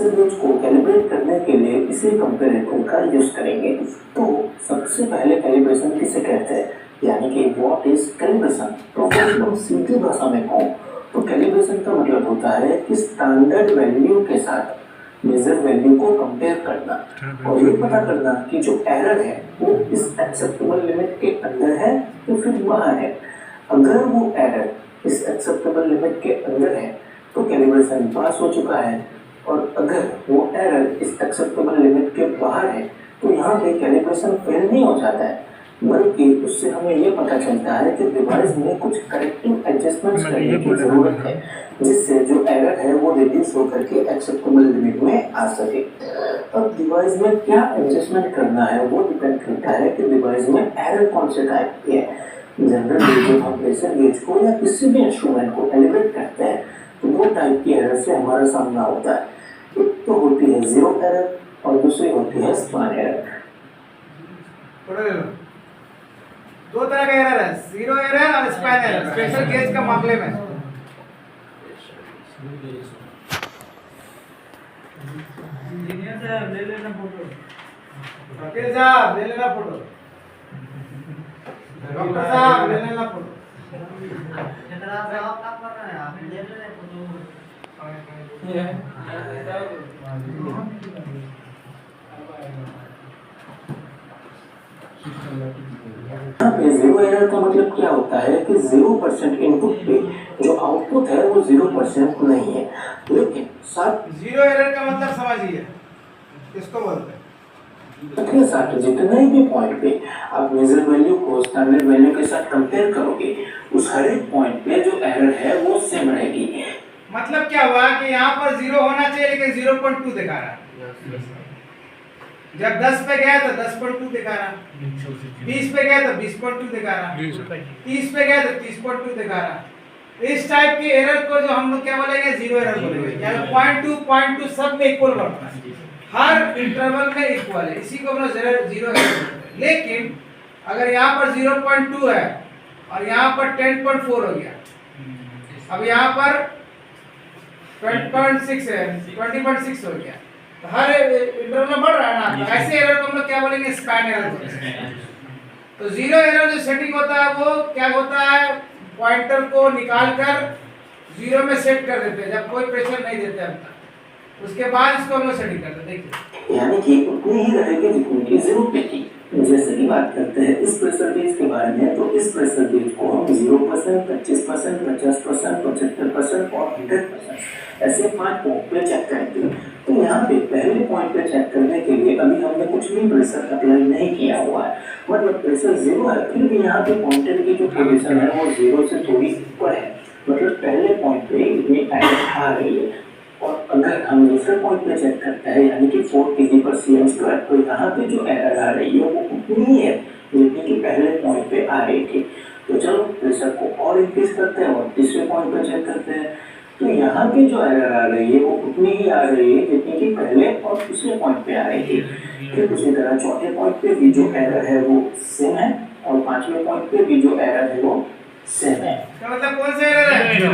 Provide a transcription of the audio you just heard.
Pressure gauge को calibrate करने के लिए इसी कंपैरेटर का यूज करेंगे। तो सबसे पहले कैलिब्रेशन किसे कहते हैं, यानी कि व्हाट इज कैलिब्रेशन। तो एकदम सीधी भाषा में कहूँ तो कैलिब्रेशन का मतलब होता है कि स्टैंडर्ड वैल्यू के साथ मेजर वैल्यू को कंपेयर करना और ये पता करना कि जो एरर है वो इस एक्सेप्टेबल लिमिट के अंदर है तो फिर बाहर है। अगर वो एरर इस एक्सेप्टेबल लिमिट के अंदर है तो कैलिब्रेशन पास हो चुका है, और अगर वो एरर इस एक्सेप्टेबल लिमिट के बाहर है तो यहाँ पे कैलिब्रेशन फेल नहीं हो जाता है, बल्कि उससे हमें ये पता चलता है कि डिवाइस में कुछ करेक्टिव एडजस्टमेंट्स करने की जरूरत है, जिससे जो एरर है वो रिड्यूस होकर के एक्सेप्टेबल लिमिट में आ सके। अब डिवाइस में क्या एडजस्टमेंट करना है वो डिपेंड करता है कि डिवाइस में एरर कौन से टाइप की है। जनरली जब हम प्रेशर गेज को या किसी भी इंस्ट्रूमेंट को कैलिब्रेट करते हैं तो दो टाइप की एरर से हमारा सामना होता है। एक तो होती है जीरो एरर और दूसरी होती है स्पैन एरर। दो तरह का एरर है, जीरो एरर और स्पैन एरर प्रेशर गेज का मामले में। इंजीनियर साहब ले लेना फोटो, वकील साहब ले लेना फोटो, डॉक्टर साहब ले लेना फोटो। कितना साहब काम कर रहे हैं आप, ले लेना फोटो। जीरो एरर का मतलब क्या होता है कि 0% इनपुट पे जो आउटपुट है वो 0% नहीं है, लेकिन साथ जीरो एरर का मतलब समझिए किसको बोलते हैं। के साथ जितने भी पॉइंट पे आप मेजर वैल्यू को स्टैंडर्ड वैल्यू के साथ कंपेयर करोगे उस हर एक पॉइंट पे जो एरर है वो सेम रहेगी। मतलब क्या हुआ कि यहाँ पर 0 होना चाहिए लेकिन 0.2 दिखा रहा है। जब 10 पे गया तो 10.2 दिखा रहा, 20 पे गया तो 20.2 दिखा रहा, 30 पे गया तो 30.2 दिखा रहा। इस टाइप की एरर को जो हम लोग क्या बोलेंगे, जीरो एरर बोलेंगे। यानी 0.2 सब में इक्वल बढ़ता है, हर इंटरवल में इक्वल है, इसी को हम लोग जीरो एरर बोलते हैं। लेकिन अगर यहाँ पर 0.2 है और यहाँ पर 10.4 हो गया, अब यहाँ पर 20.6 है, 20.6 हो गया, तो हर इंटरवल में बढ़ रहा है ना, तो ऐसे एरर को हम लोग क्या बोलेंगे, स्पैन एरर बोलते हैं। तो जीरो एरर जो सेटिंग होता है वो क्या होता है, पॉइंटर को निकालकर जीरो में सेट कर देते हैं जब कोई प्रेशर नहीं देते हम तक, उसके बाद इसको हम लोग सेटिंग करते हैं। देखिए यानी कि उतनी ही रहेगी जितनी की जरूरत थी। जैसे कि बात करते हैं इस प्रेशर गेज के बारे में, तो इस प्रेशर गेज को हम 0%, 25%, 50%, 75% और 100% ऐसे 5 पॉइंट पे चेक करेंगे। तो यहाँ पे पहले पॉइंट पे चेक करने के लिए अभी हमने कुछ भी प्रेशर अप्लाई नहीं किया हुआ है, मतलब प्रेशर 0 है, फिर भी यहाँ पे पॉइंटर की जो पोजीशन है वो 0 से थोड़ी ऊपर है, मतलब पहले पॉइंट पे इतनी एरर आ रही है। और अगर हम दूसरे पॉइंट पे चेक करते हैं यानी कि 4 kg/cm², तो यहाँ पे जो एरर आ रही है वो उतनी ही है जितनी कि पहले पॉइंट पे आ रही थी। तो चलो प्रेशर को और इंक्रीज करते हैं और तीसरे पॉइंट पे चेक करते हैं, तो यहाँ पे जो एरर आ रही है वो उतनी ही आ रही है जितनी कि पहले और दूसरे पॉइंट पे आ रही थी। फिर उसी तरह चौथे पॉइंट पे भी जो एरर है वो सेम है और 5वें पॉइंट पे भी जो एरर है वो सेम है। मतलब कौन सा एरर है?